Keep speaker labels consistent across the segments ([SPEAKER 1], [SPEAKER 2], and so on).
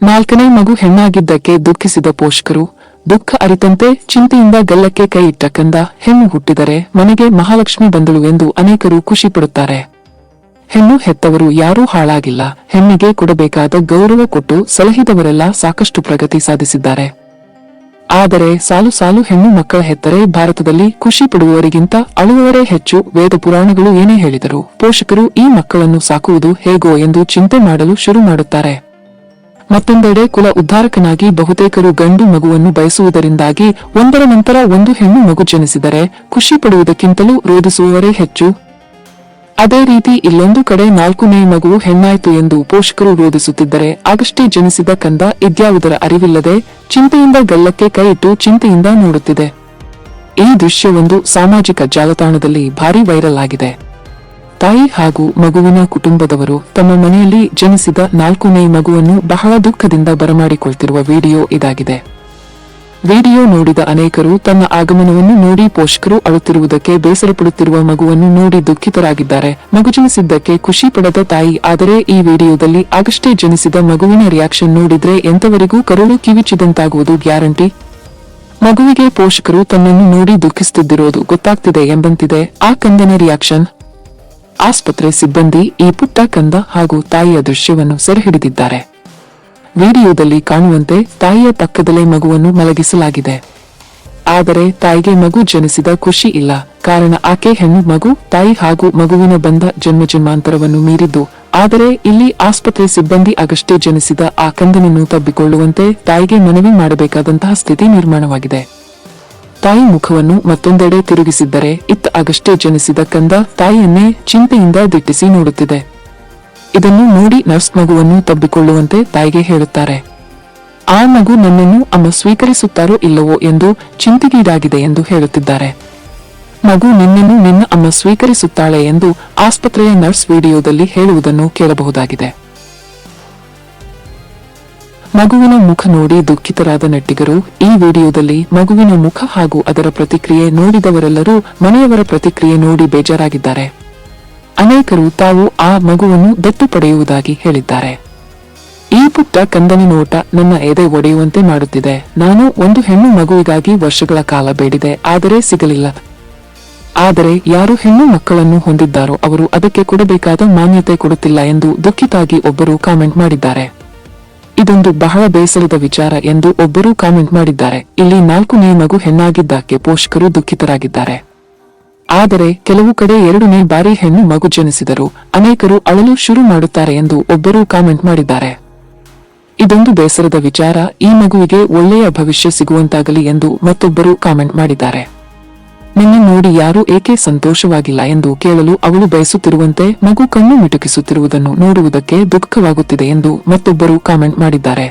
[SPEAKER 1] 4ನೇ ಮಗು ಹೆಣ್ಣಾಗಿದ್ದಕ್ಕೆ ದುಃಖಿಸಿದ ಪೋಷಕರು. ದುಃಖ ಅರಿತಂತೆ ಚಿಂತೆಯಿಂದ ಗಲ್ಲಕ್ಕೆ ಕೈ ಇಟ್ಟ ಕಂದ. ಹೆಣ್ಣು ಹುಟ್ಟಿದರೆ ಮನೆಗೆ ಮಹಾಲಕ್ಷ್ಮಿ ಬಂದಳು ಎಂದು ಅನೇಕರು ಖುಷಿ ಪಡುತ್ತಾರೆ. ಹೆಣ್ಣು ಹೆತ್ತವರು ಯಾರೂ ಹಾಳಾಗಿಲ್ಲ. ಹೆಣ್ಣಿಗೆ ಕೊಡಬೇಕಾದ ಗೌರವ ಕೊಟ್ಟು ಸಲಹಿದವರೆಲ್ಲ ಸಾಕಷ್ಟು ಪ್ರಗತಿ ಸಾಧಿಸಿದ್ದಾರೆ. ಆದರೆ ಸಾಲು ಸಾಲು ಹೆಣ್ಣು ಮಕ್ಕಳ ಹೆತ್ತರೆ ಭಾರತದಲ್ಲಿ ಖುಷಿ ಪಡುವವರಿಗಿಂತ ಅಳುವವರೇ ಹೆಚ್ಚು. ವೇದ ಪುರಾಣಗಳು ಏನೇ ಹೇಳಿದರೂ ಪೋಷಕರು ಈ ಮಕ್ಕಳನ್ನು ಸಾಕುವುದು ಹೇಗೋ ಎಂದು ಚಿಂತೆ ಮಾಡಲು ಶುರು ಮಾಡುತ್ತಾರೆ. ಮತ್ತೊಂದೆಡೆ ಕುಲ ಉದ್ಧಾರಕನಾಗಿ ಬಹುತೇಕರು ಗಂಡು ಮಗುವನ್ನು ಬಯಸುವುದರಿಂದಾಗಿ ಒಂದರ ನಂತರ ಒಂದು ಹೆಣ್ಣು ಮಗು ಜನಿಸಿದರೆ ಖುಷಿ ಪಡುವುದಕ್ಕಿಂತಲೂ ರೋಧಿಸುವವರೇ ಹೆಚ್ಚು. ಅದೇ ರೀತಿ ಇಲ್ಲೊಂದು ಕಡೆ 4ನೇ ಮಗುವು ಹೆಣ್ಣಾಯ್ತು ಎಂದು ಪೋಷಕರು ರೋಧಿಸುತ್ತಿದ್ದರೆ ಆಗಷ್ಟೇ ಜನಿಸಿದ ಕಂದ ಇದ್ಯಾವುದರ ಅರಿವಿಲ್ಲದೆ ಚಿಂತೆಯಿಂದ ಗಲ್ಲಕ್ಕೆ ಕೈ ಇಟ್ಟು ಚಿಂತೆಯಿಂದ ನೋಡುತ್ತಿದೆ. ಈ ದೃಶ್ಯವೊಂದು ಸಾಮಾಜಿಕ ಜಾಲತಾಣದಲ್ಲಿ ಭಾರಿ ವೈರಲ್ ಆಗಿದೆ. ತಾಯಿ ಹಾಗೂ ಮಗುವಿನ ಕುಟುಂಬದವರು ತಮ್ಮ ಮನೆಯಲ್ಲಿ ಜನಿಸಿದ 4ನೇ ಮಗುವನ್ನು ಬಹಳ ದುಃಖದಿಂದ ಬರಮಾಡಿಕೊಳ್ತಿರುವ ವಿಡಿಯೋ ಇದಾಗಿದೆ. ವಿಡಿಯೋ ನೋಡಿದ ಅನೇಕರು ತನ್ನ ಆಗಮನವನ್ನು ನೋಡಿ ಪೋಷಕರು ಅಳುತ್ತಿರುವುದಕ್ಕೆ ಬೇಸರಪಡುತ್ತಿರುವ ಮಗುವನ್ನು ನೋಡಿ ದುಃಖಿತರಾಗಿದ್ದಾರೆ. ಮಗು ಜನಿಸಿದ್ದಕ್ಕೆ ಖುಷಿ ಪಡದ ತಾಯಿ. ಆದರೆ ಈ ವಿಡಿಯೋದಲ್ಲಿ ಆಗಷ್ಟೇ ಜನಿಸಿದ ಮಗುವಿನ ರಿಯಾಕ್ಷನ್ ನೋಡಿದ್ರೆ ಎಂತವರಿಗೂ ಕರುಳು ಕಿವಿಚಿದಂತಾಗುವುದು ಗ್ಯಾರಂಟಿ. ಮಗುವಿಗೆ ಪೋಷಕರು ತನ್ನನ್ನು ನೋಡಿ ದುಃಖಿಸುತ್ತಿದ್ದಿರೋದು ಗೊತ್ತಾಗ್ತಿದೆ ಎಂಬಂತಿದೆ ಆ ಕಂದನ ರಿಯಾಕ್ಷನ್. ಆಸ್ಪತ್ರೆ ಸಿಬ್ಬಂದಿ ಈ ಪುಟ್ಟ ಕಂದ ಹಾಗೂ ತಾಯಿಯ ದೃಶ್ಯವನ್ನು ಸೆರೆಹಿಡಿದಿದ್ದಾರೆ. ವಿಡಿಯೋದಲ್ಲಿ ಕಾಣುವಂತೆ ತಾಯಿಯ ಪಕ್ಕದಲ್ಲೇ ಮಗುವನ್ನು ಮಲಗಿಸಲಾಗಿದೆ. ಆದರೆ ತಾಯಿಗೆ ಮಗು ಜನಿಸಿದ ಖುಷಿ ಇಲ್ಲ. ಕಾರಣ ಆಕೆ ಹೆಣ್ಣು ಮಗು. ತಾಯಿ ಹಾಗೂ ಮಗುವಿನ ಬಂಧ ಜನ್ಮಾಂತರವನ್ನು ಮೀರಿದ್ದು. ಆದರೆ ಇಲ್ಲಿ ಆಸ್ಪತ್ರೆ ಸಿಬ್ಬಂದಿ ಆಗಷ್ಟೇ ಜನಿಸಿದ ಆ ಕಂದನನ್ನು ತಬ್ಬಿಕೊಳ್ಳುವಂತೆ ತಾಯಿಗೆ ಮನವಿ ಮಾಡಬೇಕಾದಂತಹ ಸ್ಥಿತಿ ನಿರ್ಮಾಣವಾಗಿದೆ. ತಾಯಿ ಮುಖವನ್ನು ಮತ್ತೊಂದೆಡೆ ತಿರುಗಿಸಿದ್ದರೆ ಇತ್ತ ಆಗಷ್ಟೇ ಜನಿಸಿದ ಕಂದ ತಾಯಿಯನ್ನೇ ಚಿಂತೆಯಿಂದ ದಿಟ್ಟಿಸಿ ನೋಡುತ್ತಿದೆ. ಇದನ್ನು ನೋಡಿ ನರ್ಸ್ ಮಗುವನ್ನು ತಬ್ಬಿಕೊಳ್ಳುವಂತೆ ತಾಯಿಗೆ ಹೇಳುತ್ತಾರೆ. ಆ ಮಗು ನನ್ನನ್ನು ಅಮ್ಮ ಸ್ವೀಕರಿಸುತ್ತಾರೋ ಇಲ್ಲವೋ ಎಂದು ಚಿಂತೆಗೀಡಾಗಿದೆ ಎಂದು ಹೇಳುತ್ತಿದ್ದಾರೆ. ಮಗು ನಿನ್ನನ್ನು ನಿನ್ನ ಅಮ್ಮ ಸ್ವೀಕರಿಸುತ್ತಾಳೆ ಎಂದು ಆಸ್ಪತ್ರೆಯ ನರ್ಸ್ ವಿಡಿಯೋದಲ್ಲಿ ಹೇಳುವುದನ್ನು ಕೇಳಬಹುದಾಗಿದೆ. ಮಗುವಿನ ಮುಖ ನೋಡಿ ದುಃಖಿತರಾದ ನೆಟ್ಟಿಗರು. ಈ ವಿಡಿಯೋದಲ್ಲಿ ಮಗುವಿನ ಮುಖ ಹಾಗೂ ಅದರ ಪ್ರತಿಕ್ರಿಯೆ ನೋಡಿದವರೆಲ್ಲರೂ ಮನೆಯವರ ಪ್ರತಿಕ್ರಿಯೆ ನೋಡಿ ಬೇಜಾರಾಗಿದ್ದಾರೆ. ಅನೇಕರು ತಾವು ಆ ಮಗುವನ್ನು ದತ್ತು ಪಡೆಯುವುದಾಗಿ ಹೇಳಿದ್ದಾರೆ. ಈ ಪುಟ್ಟ ಕಂದನ ನೋಟ ನನ್ನ ಎದೆ ಒಡೆಯುವಂತೆ ಮಾಡುತ್ತಿದೆ. ನಾನು ಒಂದು ಹೆಣ್ಣು ಮಗುವಿಗಾಗಿ ವರ್ಷಗಳ ಕಾಲ ಬೇಡಿದೆ, ಆದರೆ ಸಿಗಲಿಲ್ಲ. ಆದರೆ ಯಾರು ಹೆಣ್ಣು ಮಕ್ಕಳನ್ನು ಹೊಂದಿದ್ದಾರೋ ಅವರು ಅದಕ್ಕೆ ಕೊಡಬೇಕಾದ ಮಾನ್ಯತೆ ಕೊಡುತ್ತಿಲ್ಲ ಎಂದು ದುಃಖಿತಾಗಿ ಒಬ್ಬರು ಕಾಮೆಂಟ್ ಮಾಡಿದ್ದಾರೆ. ಇದೊಂದು ಬಹಳ ಬೇಸರದ ವಿಚಾರ ಎಂದು ಒಬ್ಬರು ಕಾಮೆಂಟ್ ಮಾಡಿದ್ದಾರೆ. ಇಲ್ಲಿ 4ನೇ ಮಗು ಹೆಣ್ಣಾಗಿದ್ದಕ್ಕೆ ಪೋಷಕರು ದುಃಖಿತರಾಗಿದ್ದಾರೆ. ಆದರೆ ಕೆಲವು ಕಡೆ 2ನೇ ಬಾರಿ ಹೆಣ್ಣು ಮಗು ಜನಿಸಿದರೂ ಅನೇಕರು ಅಳಲು ಶುರು ಮಾಡುತ್ತಾರೆ ಎಂದು ಒಬ್ಬರು ಕಾಮೆಂಟ್ ಮಾಡಿದ್ದಾರೆ. ಇದೊಂದು ಬೇಸರದ ವಿಚಾರ. ಈ ಮಗುವಿಗೆ ಒಳ್ಳೆಯ ಭವಿಷ್ಯ ಸಿಗುವಂತಾಗಲಿ ಎಂದು ಮತ್ತೊಬ್ಬರು ಕಾಮೆಂಟ್ ಮಾಡಿದ್ದಾರೆ. ನಿನ್ನ ನೋಡಿ ಯಾರೂ ಏಕೆ ಸಂತೋಷವಾಗಿಲ್ಲ ಎಂದು ಕೇಳಲು ಅವಳು ಬಯಸುತ್ತಿರುವಂತೆ ಮಗು ಕಣ್ಣು ಮಿಟುಕಿಸುತ್ತಿರುವುದನ್ನು ನೋಡುವುದಕ್ಕೆ ದುಃಖವಾಗುತ್ತಿದೆ ಎಂದು ಮತ್ತೊಬ್ಬರು ಕಾಮೆಂಟ್ ಮಾಡಿದ್ದಾರೆ.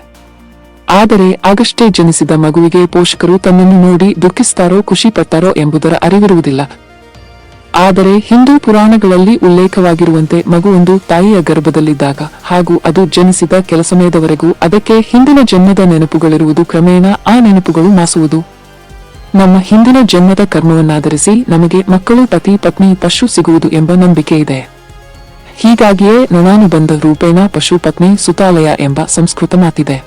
[SPEAKER 1] ಆದರೆ ಆಗಷ್ಟೇ ಜನಿಸಿದ ಮಗುವಿಗೆ ಪೋಷಕರು ತನ್ನನ್ನು ನೋಡಿ ದುಃಖಿಸುತ್ತಾರೋ ಖುಷಿ ಪಡ್ತಾರೋ ಎಂಬುದರ ಅರಿವಿರುವುದಿಲ್ಲ. ಆದರೆ ಹಿಂದೂ ಪುರಾಣಗಳಲ್ಲಿ ಉಲ್ಲೇಖವಾಗಿರುವಂತೆ ಮಗುವೊಂದು ತಾಯಿಯ ಗರ್ಭದಲ್ಲಿದ್ದಾಗ ಹಾಗೂ ಅದು ಜನಿಸಿದ ಕೆಲ ಸಮಯದವರೆಗೂ ಅದಕ್ಕೆ ಹಿಂದಿನ ಜನ್ಮದ ನೆನಪುಗಳಿರುವುದು. ಕ್ರಮೇಣ ಆ ನೆನಪುಗಳು ಮಾಸುವುದು. ನಮ್ಮ ಹಿಂದಿನ ಜನ್ಮದ ಕರ್ಮವನ್ನಾಧರಿಸಿ ನಮಗೆ ಮಕ್ಕಳು, ಪತಿ, ಪತ್ನಿ, ಪಶು ಸಿಗುವುದು ಎಂಬ ನಂಬಿಕೆ ಇದೆ. ಹೀಗಾಗಿಯೇ ನನಾನುಬಂಧ ರೂಪೇಣ ಪಶು ಪತ್ನಿ ಸುತಾಲಯ ಎಂಬ ಸಂಸ್ಕೃತ ಮಾತಿದೆ.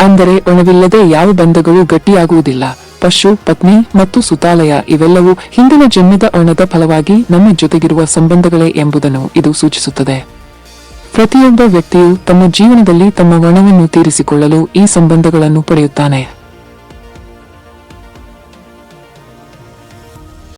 [SPEAKER 1] ಅಂದರೆ ಒಣವಿಲ್ಲದೆ ಯಾವ ಬಂಧಗಳು ಗಟ್ಟಿಯಾಗುವುದಿಲ್ಲ. ಪಶು, ಪತ್ನಿ ಮತ್ತು ಸುತಾಲಯ ಇವೆಲ್ಲವೂ ಹಿಂದಿನ ಜನ್ಮದ ಒಣದ ಫಲವಾಗಿ ನಮ್ಮ ಜೊತೆಗಿರುವ ಸಂಬಂಧಗಳೇ ಎಂಬುದನ್ನು ಇದು ಸೂಚಿಸುತ್ತದೆ. ಪ್ರತಿಯೊಬ್ಬ ವ್ಯಕ್ತಿಯು ತಮ್ಮ ಜೀವನದಲ್ಲಿ ತಮ್ಮ ಒಣವನ್ನು ತೀರಿಸಿಕೊಳ್ಳಲು ಈ ಸಂಬಂಧಗಳನ್ನು ಪಡೆಯುತ್ತಾನೆ.